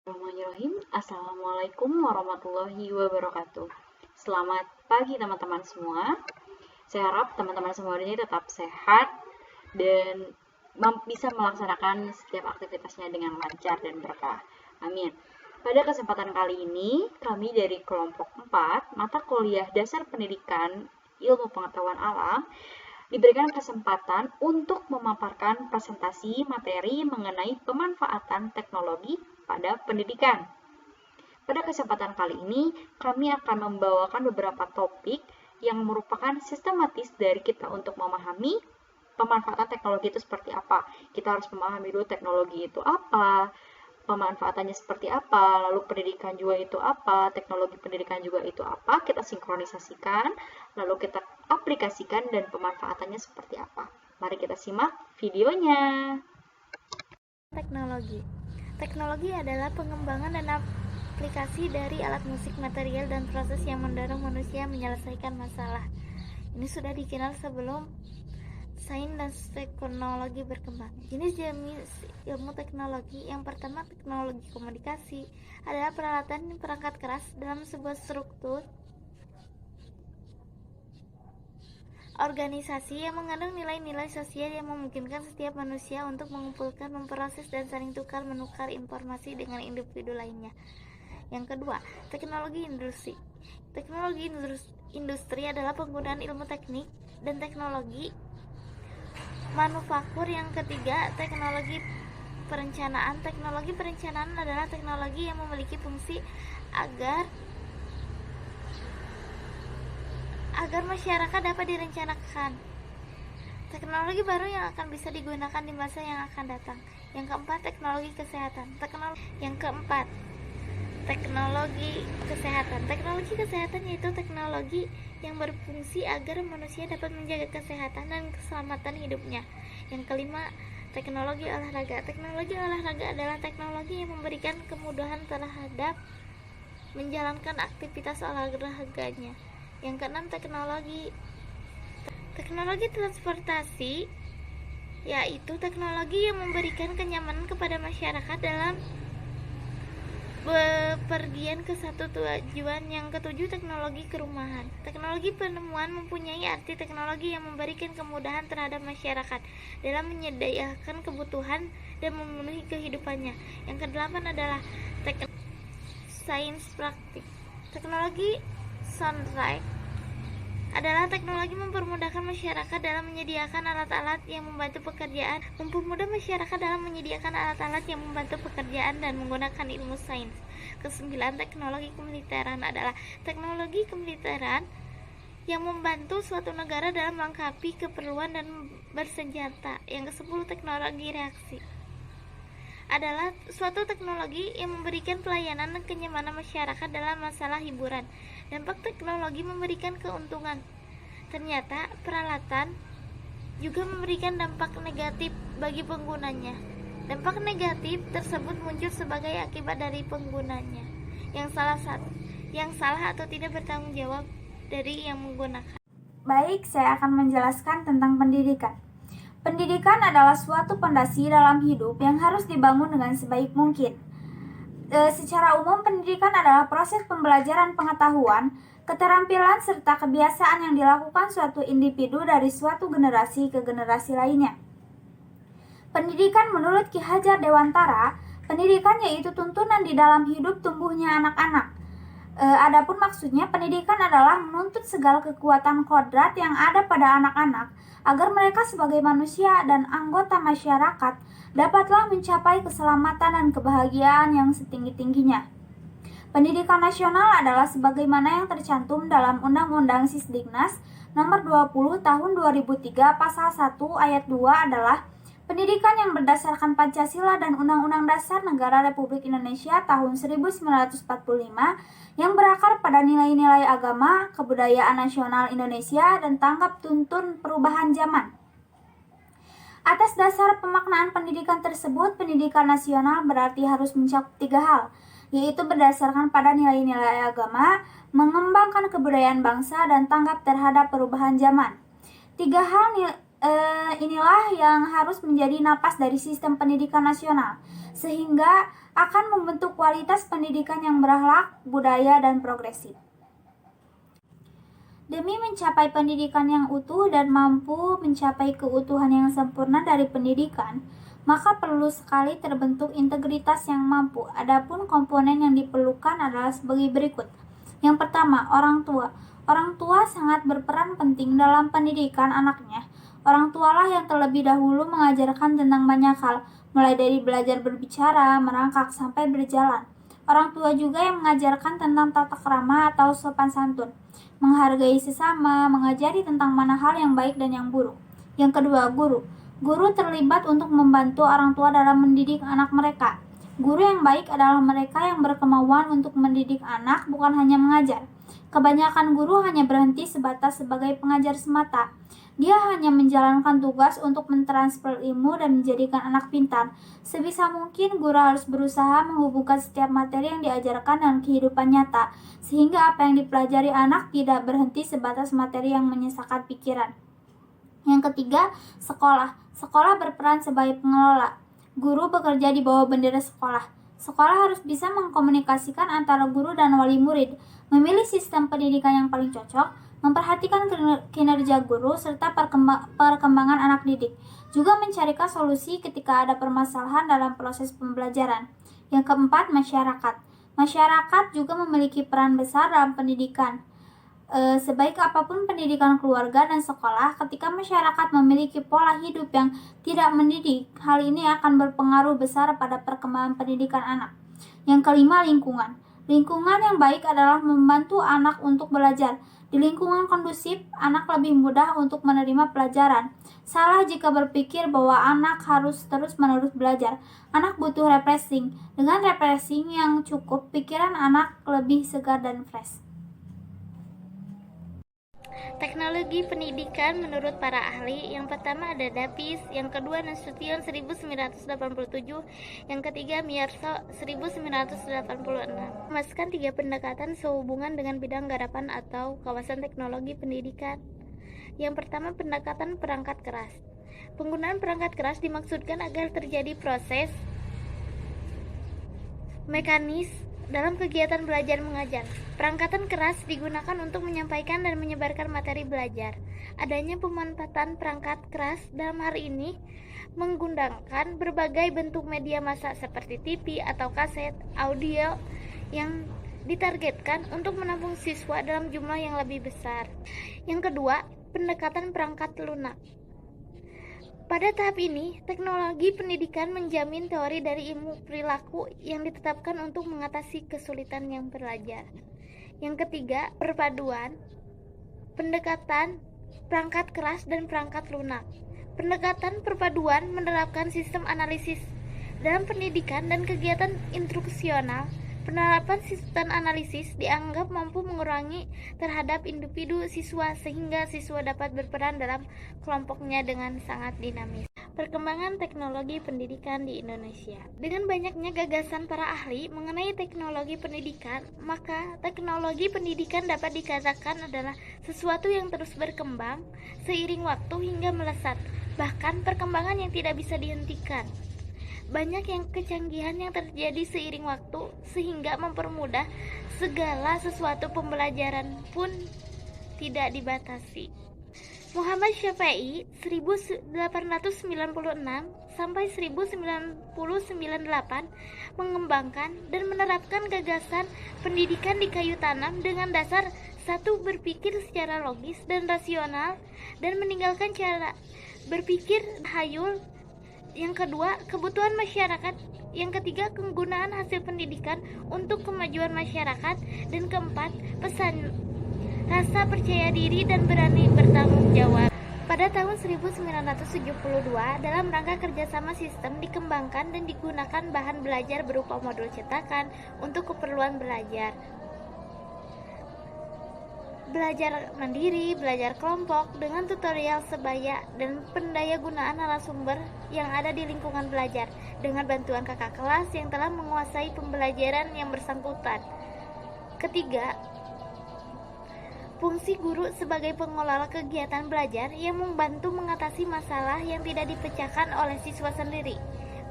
Bismillahirrahmanirrahim. Assalamualaikum warahmatullahi wabarakatuh. Selamat pagi teman-teman semua. Saya harap teman-teman semua ini tetap sehat dan bisa melaksanakan setiap aktivitasnya dengan lancar dan berkah. Amin. Pada kesempatan kali ini, kami dari kelompok 4, mata kuliah dasar pendidikan ilmu pengetahuan alam, diberikan kesempatan untuk memaparkan presentasi materi mengenai pemanfaatan teknologi pada pendidikan. Pada kesempatan kali ini, kami akan membawakan beberapa topik yang merupakan sistematis dari kita untuk memahami pemanfaatan teknologi itu seperti apa. Kita harus memahami dulu teknologi itu apa, pemanfaatannya seperti apa, lalu pendidikan juga itu apa, teknologi pendidikan juga itu apa, kita sinkronisasikan, lalu kita aplikasikan dan pemanfaatannya seperti apa. Mari kita simak videonya. Teknologi adalah pengembangan dan aplikasi dari alat musik, material, dan proses yang mendorong manusia menyelesaikan masalah. Ini sudah dikenal sebelum sains dan teknologi berkembang. Jenis-jenis ilmu teknologi. Yang pertama, teknologi komunikasi adalah peralatan perangkat keras dalam sebuah struktur organisasi yang mengandung nilai-nilai sosial yang memungkinkan setiap manusia untuk mengumpulkan, memproses, dan saling menukar informasi dengan individu lainnya. Yang kedua, teknologi industri. Teknologi industri adalah penggunaan ilmu teknik dan teknologi manufaktur. Yang ketiga, teknologi perencanaan. Teknologi perencanaan adalah teknologi yang memiliki fungsi agar masyarakat dapat direncanakan. Teknologi baru yang akan bisa digunakan di masa yang akan datang. Yang keempat, teknologi kesehatan. Teknologi kesehatan yaitu teknologi yang berfungsi agar manusia dapat menjaga kesehatan dan keselamatan hidupnya. Yang kelima, teknologi olahraga. Teknologi olahraga adalah teknologi yang memberikan kemudahan terhadap menjalankan aktivitas olahraganya. Yang keenam, teknologi transportasi, yaitu teknologi yang memberikan kenyamanan kepada masyarakat dalam bepergian ke satu tujuan. Yang ketujuh, teknologi kerumahan. Teknologi penemuan mempunyai arti teknologi yang memberikan kemudahan terhadap masyarakat dalam menyediakan kebutuhan dan memenuhi kehidupannya. Yang kedelapan adalah sains praktik. Teknologi soundtrack adalah teknologi mempermudahkan masyarakat dalam menyediakan alat-alat yang membantu pekerjaan, dan menggunakan ilmu sains. Kesembilan, teknologi kemiliteran adalah teknologi kemiliteran yang membantu suatu negara dalam melengkapi keperluan dan bersenjata. Yang kesepuluh, teknologi reaksi adalah suatu teknologi yang memberikan pelayanan dan kenyamanan masyarakat dalam masalah hiburan. Dampak teknologi memberikan keuntungan. Ternyata peralatan juga memberikan dampak negatif bagi penggunanya. Dampak negatif tersebut muncul sebagai akibat dari penggunanya yang salah atau tidak bertanggung jawab dari yang menggunakan. Baik, saya akan menjelaskan tentang pendidikan. Pendidikan adalah suatu pondasi dalam hidup yang harus dibangun dengan sebaik mungkin. Secara umum, pendidikan adalah proses pembelajaran pengetahuan, keterampilan, serta kebiasaan yang dilakukan suatu individu dari suatu generasi ke generasi lainnya. Pendidikan menurut Ki Hajar Dewantara, pendidikan yaitu tuntunan di dalam hidup tumbuhnya anak-anak. Adapun maksudnya, pendidikan adalah menuntut segala kekuatan kodrat yang ada pada anak-anak agar mereka sebagai manusia dan anggota masyarakat dapatlah mencapai keselamatan dan kebahagiaan yang setinggi-tingginya. Pendidikan nasional adalah sebagaimana yang tercantum dalam Undang-Undang Sisdiknas Nomor 20 Tahun 2003 Pasal 1 Ayat 2 adalah pendidikan yang berdasarkan Pancasila dan Undang-Undang Dasar Negara Republik Indonesia tahun 1945 yang berakar pada nilai-nilai agama, kebudayaan nasional Indonesia, dan tanggap tuntun perubahan zaman. Atas dasar pemaknaan pendidikan tersebut, pendidikan nasional berarti harus mencakup 3 hal, yaitu berdasarkan pada nilai-nilai agama, mengembangkan kebudayaan bangsa, dan tanggap terhadap perubahan zaman. Inilah yang harus menjadi napas dari sistem pendidikan nasional, sehingga akan membentuk kualitas pendidikan yang berakhlak, budaya, dan progresif. Demi mencapai pendidikan yang utuh dan mampu mencapai keutuhan yang sempurna dari pendidikan, maka perlu sekali terbentuk integritas yang mampu. Adapun komponen yang diperlukan adalah sebagai berikut. Yang pertama, orang tua. Orang tua sangat berperan penting dalam pendidikan anaknya. Orang tualah yang terlebih dahulu mengajarkan tentang banyak hal, mulai dari belajar berbicara, merangkak, sampai berjalan. Orang tua juga yang mengajarkan tentang tata krama atau sopan santun, menghargai sesama, mengajari tentang mana hal yang baik dan yang buruk. Yang kedua, guru. Guru terlibat untuk membantu orang tua dalam mendidik anak mereka. Guru yang baik adalah mereka yang berkemauan untuk mendidik anak, bukan hanya mengajar. Kebanyakan guru hanya berhenti sebatas sebagai pengajar semata. Dia hanya menjalankan tugas untuk mentransfer ilmu dan menjadikan anak pintar. Sebisa mungkin guru harus berusaha menghubungkan setiap materi yang diajarkan dengan kehidupan nyata, sehingga apa yang dipelajari anak tidak berhenti sebatas materi yang menyesakan pikiran. Yang ketiga, sekolah. Sekolah berperan sebagai pengelola. Guru bekerja di bawah bendera sekolah. Sekolah harus bisa mengkomunikasikan antara guru dan wali murid, memilih sistem pendidikan yang paling cocok, memperhatikan kinerja guru, serta perkembangan anak didik. Juga mencarikan solusi ketika ada permasalahan dalam proses pembelajaran. Yang keempat, masyarakat. Masyarakat juga memiliki peran besar dalam pendidikan. Sebaik apapun pendidikan keluarga dan sekolah, ketika masyarakat memiliki pola hidup yang tidak mendidik, hal ini akan berpengaruh besar pada perkembangan pendidikan anak. Yang kelima, lingkungan. Lingkungan yang baik adalah membantu anak untuk belajar. Di lingkungan kondusif, anak lebih mudah untuk menerima pelajaran. Salah jika berpikir bahwa anak harus terus-menerus belajar. Anak butuh refreshing. Dengan refreshing yang cukup, pikiran anak lebih segar dan fresh. Teknologi pendidikan menurut para ahli, yang pertama ada Davis, yang kedua Nasution 1987, yang ketiga Miyarso 1986. Memasukkan 3 pendekatan sehubungan dengan bidang garapan atau kawasan teknologi pendidikan. Yang pertama, pendekatan perangkat keras. Penggunaan perangkat keras dimaksudkan agar terjadi proses mekanis dalam kegiatan belajar mengajar. Perangkatan keras digunakan untuk menyampaikan dan menyebarkan materi belajar. Adanya pemanfaatan perangkat keras dalam hal ini menggunakan berbagai bentuk media massa seperti TV atau kaset audio yang ditargetkan untuk menampung siswa dalam jumlah yang lebih besar. Yang kedua, pendekatan perangkat lunak. Pada tahap ini, teknologi pendidikan menjamin teori dari ilmu perilaku yang ditetapkan untuk mengatasi kesulitan yang belajar. Yang ketiga, perpaduan pendekatan perangkat keras dan perangkat lunak. Pendekatan perpaduan menerapkan sistem analisis dalam pendidikan dan kegiatan instruksional. Penerapan sistem analisis dianggap mampu mengurangi terhadap individu siswa sehingga siswa dapat berperan dalam kelompoknya dengan sangat dinamis. Perkembangan teknologi pendidikan di Indonesia. Dengan banyaknya gagasan para ahli mengenai teknologi pendidikan, maka teknologi pendidikan dapat dikatakan adalah sesuatu yang terus berkembang seiring waktu hingga melesat, bahkan perkembangan yang tidak bisa dihentikan. Banyak yang kecanggihan yang terjadi seiring waktu sehingga mempermudah segala sesuatu, pembelajaran pun tidak dibatasi. Muhammad Syafi'i 1896 sampai 1998 mengembangkan dan menerapkan gagasan pendidikan di kayu tanam dengan dasar 1. Berpikir secara logis dan rasional dan meninggalkan cara berpikir hayul. Yang kedua, kebutuhan masyarakat. Yang ketiga, penggunaan hasil pendidikan untuk kemajuan masyarakat. Dan keempat, pesan rasa percaya diri dan berani bertanggung jawab. Pada tahun 1972, dalam rangka kerjasama sistem dikembangkan dan digunakan bahan belajar berupa modul cetakan untuk keperluan belajar. Belajar mandiri, belajar kelompok dengan tutorial sebaya dan pendaya gunaan narasumber yang ada di lingkungan belajar dengan bantuan kakak kelas yang telah menguasai pembelajaran yang bersangkutan. Ketiga, Fungsi guru sebagai pengelola kegiatan belajar yang membantu mengatasi masalah yang tidak dipecahkan oleh siswa sendiri.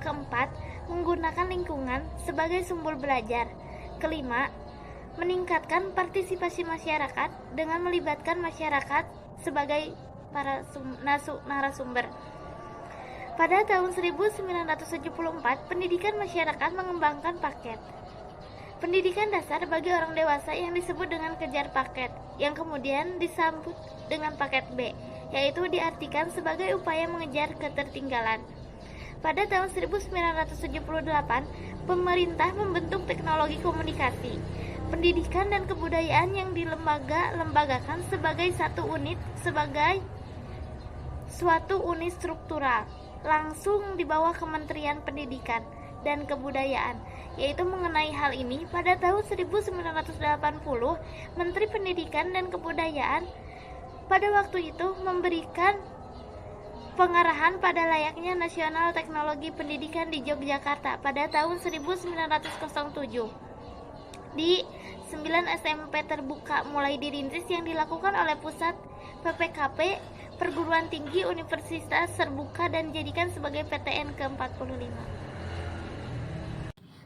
Keempat, menggunakan lingkungan sebagai sumber belajar. Kelima, meningkatkan partisipasi masyarakat dengan melibatkan masyarakat sebagai para narasumber. Pada tahun 1974, pendidikan masyarakat mengembangkan paket pendidikan dasar bagi orang dewasa yang disebut dengan kejar paket, yang kemudian disambut dengan paket B, yaitu diartikan sebagai upaya mengejar ketertinggalan. Pada tahun 1978, pemerintah membentuk teknologi komunikasi, pendidikan dan kebudayaan yang dilembagakan sebagai suatu unit struktural, langsung di bawah Kementerian Pendidikan dan Kebudayaan, yaitu mengenai hal ini pada tahun 1980, Menteri Pendidikan dan Kebudayaan pada waktu itu memberikan pengarahan pada layaknya Nasional Teknologi Pendidikan di Yogyakarta pada tahun 1907. Di 9 SMP terbuka mulai dirintis yang dilakukan oleh pusat PPKP Perguruan Tinggi Universitas Terbuka dan dijadikan sebagai PTN ke-45.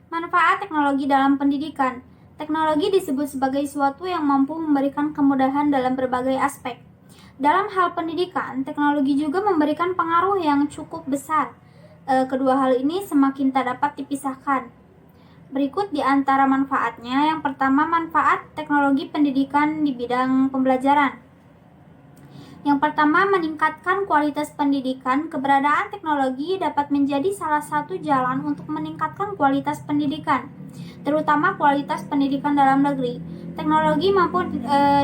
Manfaat teknologi dalam pendidikan. Teknologi disebut sebagai suatu yang mampu memberikan kemudahan dalam berbagai aspek. Dalam hal pendidikan, teknologi juga memberikan pengaruh yang cukup besar. Kedua hal ini semakin tak dapat dipisahkan. Berikut di antara manfaatnya. Yang pertama, manfaat teknologi pendidikan di bidang pembelajaran. Yang pertama, meningkatkan kualitas pendidikan. Keberadaan teknologi dapat menjadi salah satu jalan untuk meningkatkan kualitas pendidikan, terutama kualitas pendidikan dalam negeri. Teknologi mampu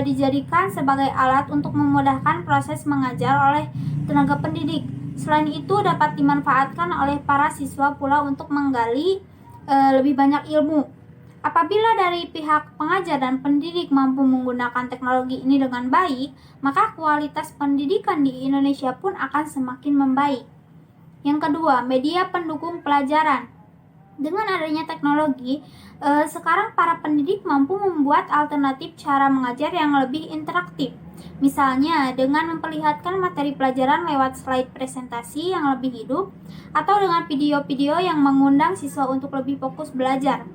dijadikan sebagai alat untuk memudahkan proses mengajar oleh tenaga pendidik. Selain itu, dapat dimanfaatkan oleh para siswa pula untuk menggali lebih banyak ilmu. Apabila dari pihak pengajar dan pendidik mampu menggunakan teknologi ini dengan baik, maka kualitas pendidikan di Indonesia pun akan semakin membaik. Yang kedua, media pendukung pelajaran. Dengan adanya teknologi, sekarang para pendidik mampu membuat alternatif cara mengajar yang lebih interaktif. Misalnya, dengan memperlihatkan materi pelajaran lewat slide presentasi yang lebih hidup, atau dengan video-video yang mengundang siswa untuk lebih fokus belajar.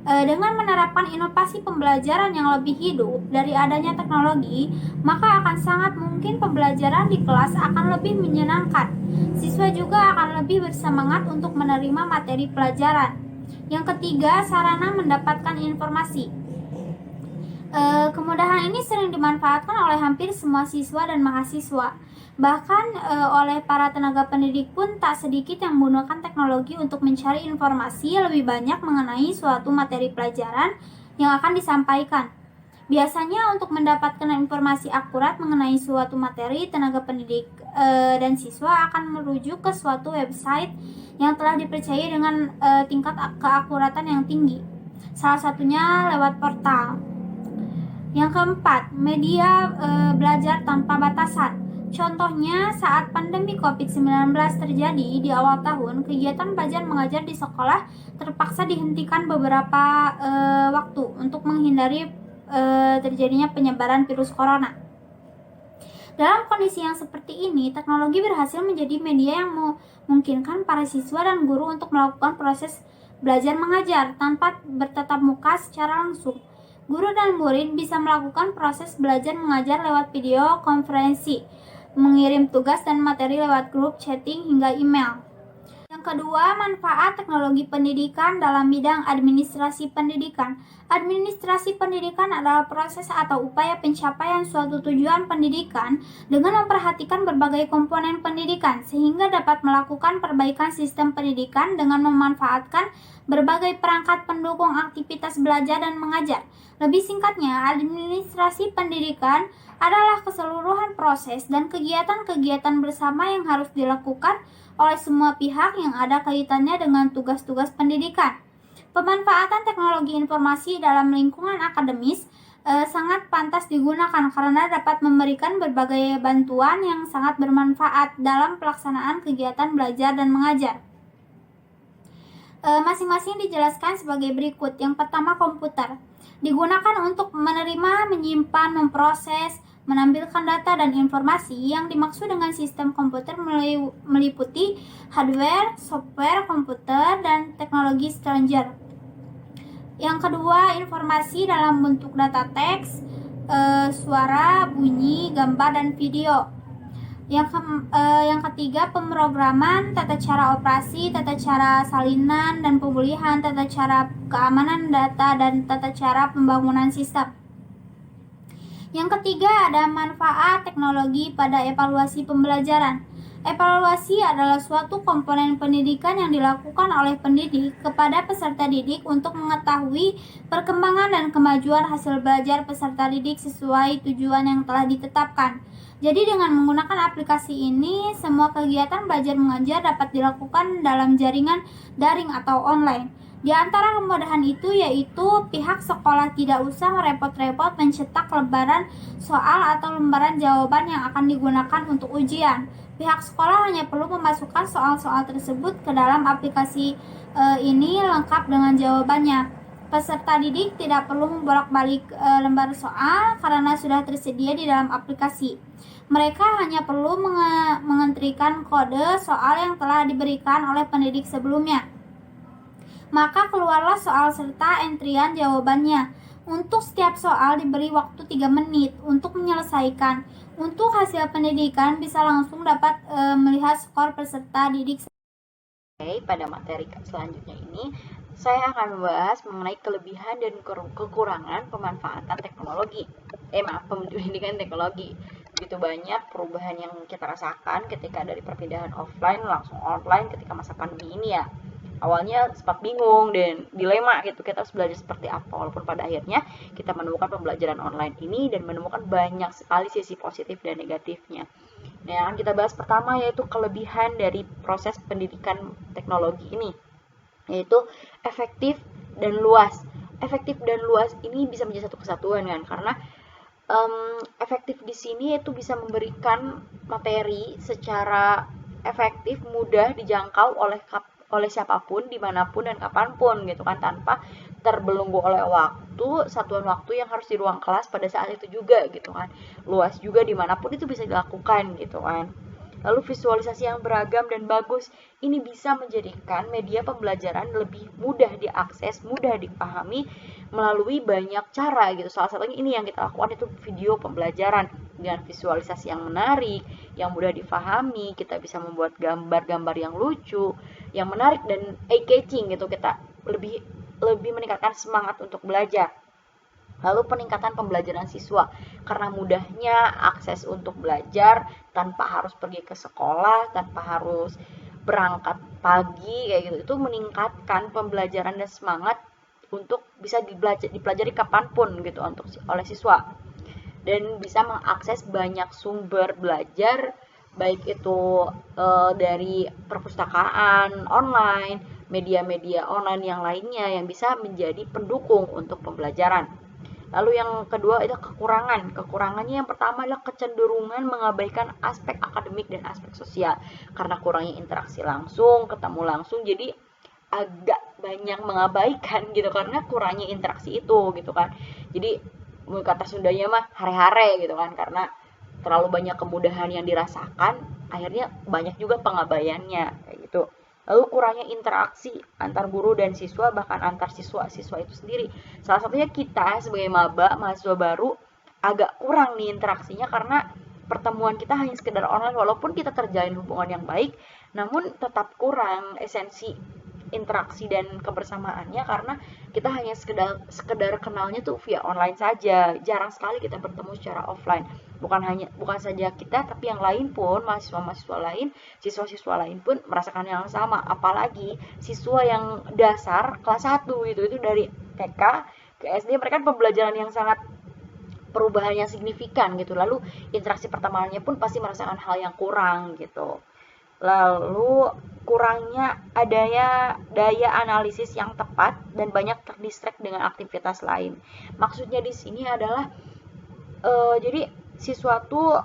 Dengan menerapkan inovasi pembelajaran yang lebih hidup dari adanya teknologi, maka akan sangat mungkin pembelajaran di kelas akan lebih menyenangkan. Siswa juga akan lebih bersemangat untuk menerima materi pelajaran. Yang ketiga, sarana mendapatkan informasi. Kemudahan ini sering dimanfaatkan oleh hampir semua siswa dan mahasiswa. Bahkan oleh para tenaga pendidik pun tak sedikit yang menggunakan teknologi untuk mencari informasi lebih banyak mengenai suatu materi pelajaran yang akan disampaikan. Biasanya untuk mendapatkan informasi akurat mengenai suatu materi, tenaga pendidik dan siswa akan merujuk ke suatu website yang telah dipercaya dengan tingkat keakuratan yang tinggi. Salah satunya lewat portal. Yang keempat, media belajar tanpa batasan. Contohnya, saat pandemi COVID-19 terjadi di awal tahun, kegiatan belajar mengajar di sekolah terpaksa dihentikan beberapa waktu untuk menghindari terjadinya penyebaran virus corona. Dalam kondisi yang seperti ini, teknologi berhasil menjadi media yang memungkinkan para siswa dan guru untuk melakukan proses belajar mengajar tanpa bertatap muka secara langsung. Guru dan murid bisa melakukan proses belajar mengajar lewat video konferensi, mengirim tugas dan materi lewat grup chatting hingga email. Yang kedua, manfaat teknologi pendidikan dalam bidang administrasi pendidikan. Administrasi pendidikan adalah proses atau upaya pencapaian suatu tujuan pendidikan dengan memperhatikan berbagai komponen pendidikan sehingga dapat melakukan perbaikan sistem pendidikan dengan memanfaatkan berbagai perangkat pendukung aktivitas belajar dan mengajar. Lebih singkatnya, administrasi pendidikan adalah keseluruhan proses dan kegiatan-kegiatan bersama yang harus dilakukan oleh semua pihak yang ada kaitannya dengan tugas-tugas pendidikan. Pemanfaatan teknologi informasi dalam lingkungan akademis sangat pantas digunakan karena dapat memberikan berbagai bantuan yang sangat bermanfaat dalam pelaksanaan kegiatan belajar dan mengajar. Masing-masing dijelaskan sebagai berikut. Yang pertama, komputer. Digunakan untuk menerima, menyimpan, memproses, menampilkan data dan informasi. Yang dimaksud dengan sistem komputer meliputi hardware, software komputer, dan teknologi stranger. Yang kedua, informasi dalam bentuk data teks, suara, bunyi, gambar, dan video. Yang ketiga, pemrograman, tata cara operasi, tata cara salinan dan pemulihan, tata cara keamanan data, dan tata cara pembangunan sistem. Yang ketiga, ada manfaat teknologi pada evaluasi pembelajaran. Evaluasi adalah suatu komponen pendidikan yang dilakukan oleh pendidik kepada peserta didik untuk mengetahui perkembangan dan kemajuan hasil belajar peserta didik sesuai tujuan yang telah ditetapkan. Jadi dengan menggunakan aplikasi ini, semua kegiatan belajar mengajar dapat dilakukan dalam jaringan daring atau online. Di antara kemudahan itu yaitu pihak sekolah tidak usah merepot-repot mencetak lembaran soal atau lembaran jawaban yang akan digunakan untuk ujian. Pihak sekolah hanya perlu memasukkan soal-soal tersebut ke dalam aplikasi ini lengkap dengan jawabannya. Peserta didik tidak perlu membolak-balik lembar soal karena sudah tersedia di dalam aplikasi. Mereka hanya perlu mengentrikan kode soal yang telah diberikan oleh pendidik sebelumnya. Maka keluarlah soal serta entrian jawabannya. Untuk setiap soal diberi waktu 3 menit untuk menyelesaikan. Untuk hasil pendidikan bisa langsung dapat melihat skor peserta didik. Oke, pada materi selanjutnya ini saya akan membahas mengenai kelebihan dan kekurangan pemanfaatan teknologi. Pendidikan teknologi. Begitu banyak perubahan yang kita rasakan ketika dari perpindahan offline langsung online ketika masa pandemi ini ya. Awalnya sempat bingung dan dilema gitu, kita harus belajar seperti apa, walaupun pada akhirnya kita menemukan pembelajaran online ini dan menemukan banyak sekali sisi positif dan negatifnya. Nah, yang akan kita bahas pertama yaitu kelebihan dari proses pendidikan teknologi ini, yaitu efektif dan luas. Efektif dan luas ini bisa menjadi satu kesatuan kan, karena efektif di sini itu bisa memberikan materi secara efektif, mudah dijangkau oleh siapapun, dimanapun dan kapanpun gitu kan, tanpa terbelenggu oleh satuan waktu yang harus di ruang kelas pada saat itu juga gitu kan. Luas juga dimanapun itu bisa dilakukan gitu kan. Lalu visualisasi yang beragam dan bagus ini bisa menjadikan media pembelajaran lebih mudah diakses, mudah dipahami melalui banyak cara gitu. Salah satunya ini yang kita lakukan itu video pembelajaran dengan visualisasi yang menarik, yang mudah dipahami. Kita bisa membuat gambar-gambar yang lucu, yang menarik dan eye-catching gitu. Kita lebih meningkatkan semangat untuk belajar. Lalu peningkatan pembelajaran siswa karena mudahnya akses untuk belajar tanpa harus pergi ke sekolah, tanpa harus berangkat pagi kayak gitu. Itu meningkatkan pembelajaran dan semangat untuk bisa dipelajari kapanpun gitu oleh siswa. Dan bisa mengakses banyak sumber belajar baik itu dari perpustakaan online, media-media online yang lainnya yang bisa menjadi pendukung untuk pembelajaran. Lalu yang kedua itu kekurangan. Kekurangannya yang pertama adalah kecenderungan mengabaikan aspek akademik dan aspek sosial. Karena kurangnya interaksi langsung, ketemu langsung, jadi agak banyak mengabaikan gitu karena kurangnya interaksi itu gitu kan. Jadi kata Sundanya mah hare-hare gitu kan, karena terlalu banyak kemudahan yang dirasakan, akhirnya banyak juga pengabaiannya kayak gitu. Lalu kurangnya interaksi antar guru dan siswa, bahkan antar siswa-siswa itu sendiri. Salah satunya kita sebagai mahasiswa baru, agak kurang nih interaksinya karena pertemuan kita hanya sekedar online, walaupun kita terjalin hubungan yang baik, namun tetap kurang esensi interaksi dan kebersamaannya karena kita hanya sekedar kenalnya tuh via online saja. Jarang sekali kita bertemu secara offline. Bukan saja kita, tapi yang lain pun, mahasiswa-mahasiswa lain, siswa-siswa lain pun merasakan yang sama. Apalagi siswa yang dasar kelas 1 itu dari TK ke SD, mereka pembelajaran yang sangat perubahannya signifikan gitu. Lalu interaksi pertamanya pun pasti merasakan hal yang kurang gitu. Lalu kurangnya adanya daya analisis yang tepat dan banyak terdistract dengan aktivitas lain. Maksudnya di sini adalah jadi siswa tuh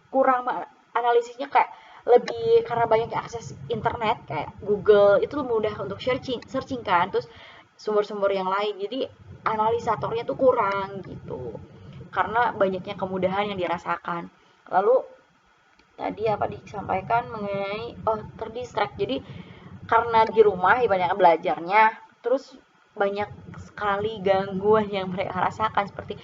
kurang analisisnya, kayak lebih karena banyak akses internet kayak Google itu mudah untuk searching kan, terus sumber-sumber yang lain, jadi analisatornya tuh kurang gitu karena banyaknya kemudahan yang dirasakan. Lalu tadi apa disampaikan mengenai terdistract, jadi karena di rumah ya banyak belajarnya, terus banyak sekali gangguan yang mereka rasakan seperti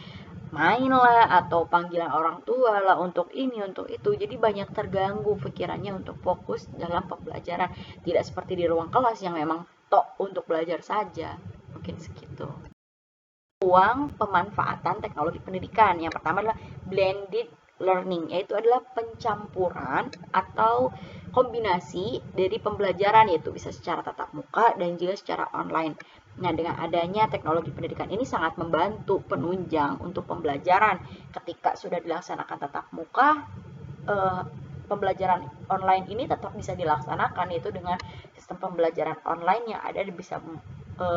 main lah atau panggilan orang tua lah untuk ini untuk itu, jadi banyak terganggu pikirannya untuk fokus dalam pembelajaran, tidak seperti di ruang kelas yang memang tok untuk belajar saja. Mungkin segitu. Peluang pemanfaatan teknologi pendidikan yang pertama adalah blended learning, yaitu adalah pencampuran atau kombinasi dari pembelajaran, yaitu bisa secara tatap muka dan juga secara online. Nah, dengan adanya teknologi pendidikan ini sangat membantu penunjang untuk pembelajaran. Ketika sudah dilaksanakan tatap muka, pembelajaran online ini tetap bisa dilaksanakan, yaitu dengan sistem pembelajaran online yang ada bisa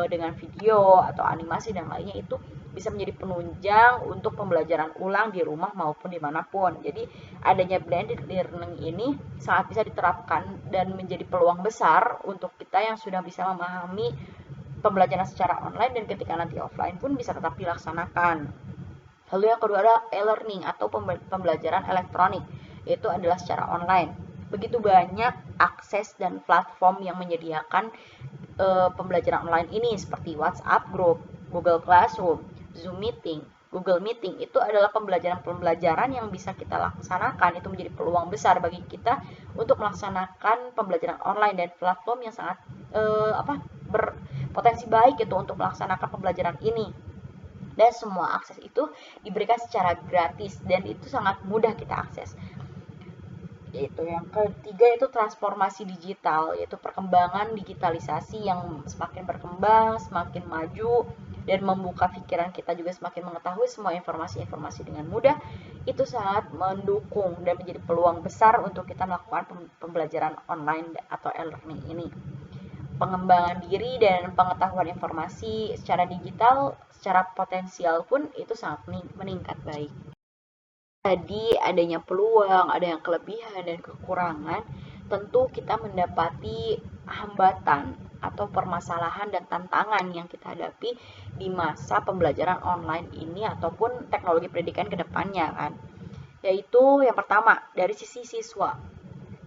dengan video atau animasi dan lainnya, itu bisa menjadi penunjang untuk pembelajaran ulang di rumah maupun dimanapun. Jadi adanya blended learning ini sangat bisa diterapkan dan menjadi peluang besar untuk kita yang sudah bisa memahami pembelajaran secara online, dan ketika nanti offline pun bisa tetap dilaksanakan. Lalu yang kedua adalah e-learning atau pembelajaran elektronik, yaitu adalah secara online. Begitu banyak akses dan platform yang menyediakan pembelajaran online ini seperti WhatsApp Group, Google Classroom, Zoom Meeting, Google Meeting. Itu adalah pembelajaran yang bisa kita laksanakan. Itu menjadi peluang besar bagi kita untuk melaksanakan pembelajaran online, dan platform yang sangat berpotensi baik itu untuk melaksanakan pembelajaran ini. Dan semua akses itu diberikan secara gratis dan itu sangat mudah kita akses. Itu yang ketiga, itu transformasi digital, yaitu perkembangan digitalisasi yang semakin berkembang, semakin maju, dan membuka pikiran kita juga semakin mengetahui semua informasi-informasi dengan mudah. Itu sangat mendukung dan menjadi peluang besar untuk kita melakukan pembelajaran online atau e-learning ini. Pengembangan diri dan pengetahuan informasi secara digital, secara potensial pun itu sangat meningkat baik. Tadi adanya peluang, ada yang kelebihan dan kekurangan, tentu kita mendapati hambatan atau permasalahan dan tantangan yang kita hadapi di masa pembelajaran online ini ataupun teknologi pendidikan ke depannya kan. Yaitu yang pertama, dari sisi siswa.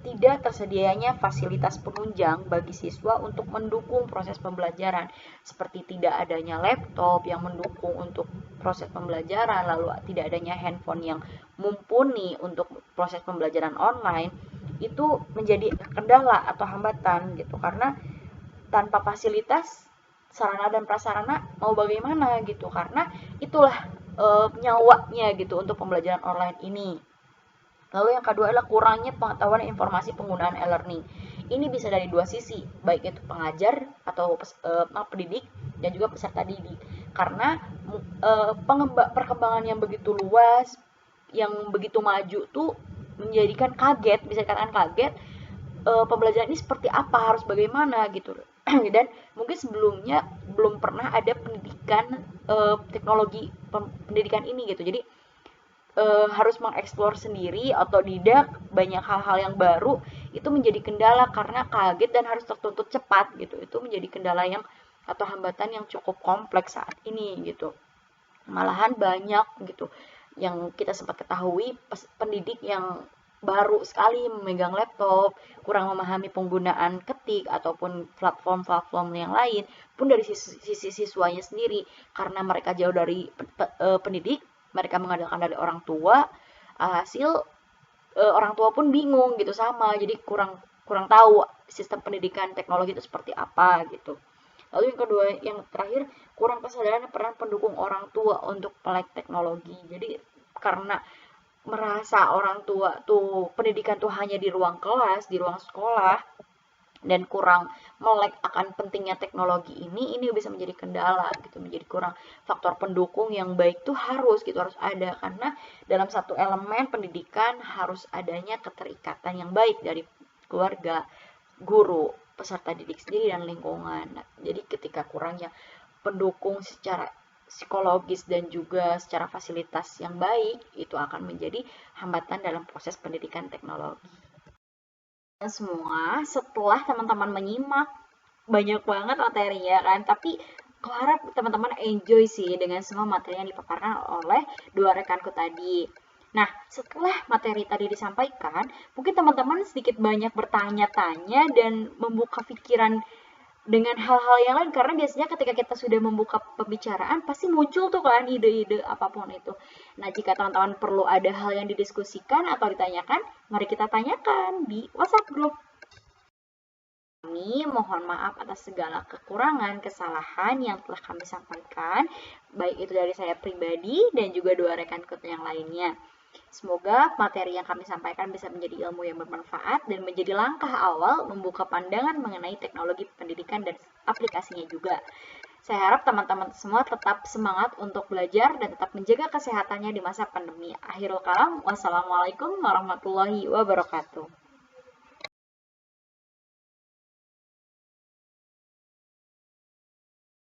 Tidak tersedianya fasilitas penunjang bagi siswa untuk mendukung proses pembelajaran, seperti tidak adanya laptop yang mendukung untuk proses pembelajaran, lalu tidak adanya handphone yang mumpuni untuk proses pembelajaran online. Itu menjadi kendala atau hambatan gitu, karena tanpa fasilitas, sarana dan prasarana mau bagaimana gitu, karena itulah nyawanya gitu untuk pembelajaran online ini. Lalu yang kedua adalah kurangnya pengetahuan dan informasi penggunaan e-learning. Ini bisa dari dua sisi, baik itu pengajar atau pendidik dan juga peserta didik. Karena perkembangan yang begitu luas, yang begitu maju tuh menjadikan kaget, bisa dikatakan kaget, pembelajaran ini seperti apa, harus bagaimana gitu. Dan mungkin sebelumnya belum pernah ada pendidikan teknologi pendidikan ini gitu. Jadi harus mengeksplor sendiri, otodidak, banyak hal-hal yang baru, itu menjadi kendala karena kaget dan harus tertuntut cepat gitu. Itu menjadi kendala yang atau hambatan yang cukup kompleks saat ini gitu. Malahan banyak gitu yang kita sempat ketahui, pendidik yang baru sekali memegang laptop, kurang memahami penggunaan ketik ataupun platform-platform yang lain, pun dari sisi siswanya sendiri, karena mereka jauh dari pendidik, mereka mengandalkan dari orang tua, hasil orang tua pun bingung gitu sama, jadi kurang tahu sistem pendidikan teknologi itu seperti apa gitu. Lalu yang kedua, yang terakhir, kurang kesadaran peran pendukung orang tua untuk melek teknologi. Jadi karena merasa orang tua tuh pendidikan tuh hanya di ruang kelas, di ruang sekolah, dan kurang melek akan pentingnya teknologi ini bisa menjadi kendala gitu, menjadi kurang faktor pendukung yang baik tuh harus ada, karena dalam satu elemen pendidikan harus adanya keterikatan yang baik dari keluarga, guru, peserta didik sendiri, dan lingkungan. Nah, jadi ketika kurangnya pendukung secara psikologis dan juga secara fasilitas yang baik, itu akan menjadi hambatan dalam proses pendidikan teknologi. Semua setelah teman-teman menyimak banyak banget materinya kan, tapi aku harap teman-teman enjoy sih dengan semua materi yang dipaparkan oleh dua rekanku tadi. Nah, setelah materi tadi disampaikan, mungkin teman-teman sedikit banyak bertanya-tanya dan membuka pikiran dengan hal-hal yang lain, karena biasanya ketika kita sudah membuka pembicaraan pasti muncul tuh kan ide-ide apapun itu. Nah, jika teman-teman perlu ada hal yang didiskusikan atau ditanyakan, mari kita tanyakan di WhatsApp group. Kami mohon maaf atas segala kekurangan, kesalahan yang telah kami sampaikan, baik itu dari saya pribadi dan juga dua rekanku yang lainnya. Semoga materi yang kami sampaikan bisa menjadi ilmu yang bermanfaat dan menjadi langkah awal membuka pandangan mengenai teknologi pendidikan dan aplikasinya juga. Saya harap teman-teman semua tetap semangat untuk belajar dan tetap menjaga kesehatannya di masa pandemi. Akhirul kalam, wassalamualaikum warahmatullahi wabarakatuh.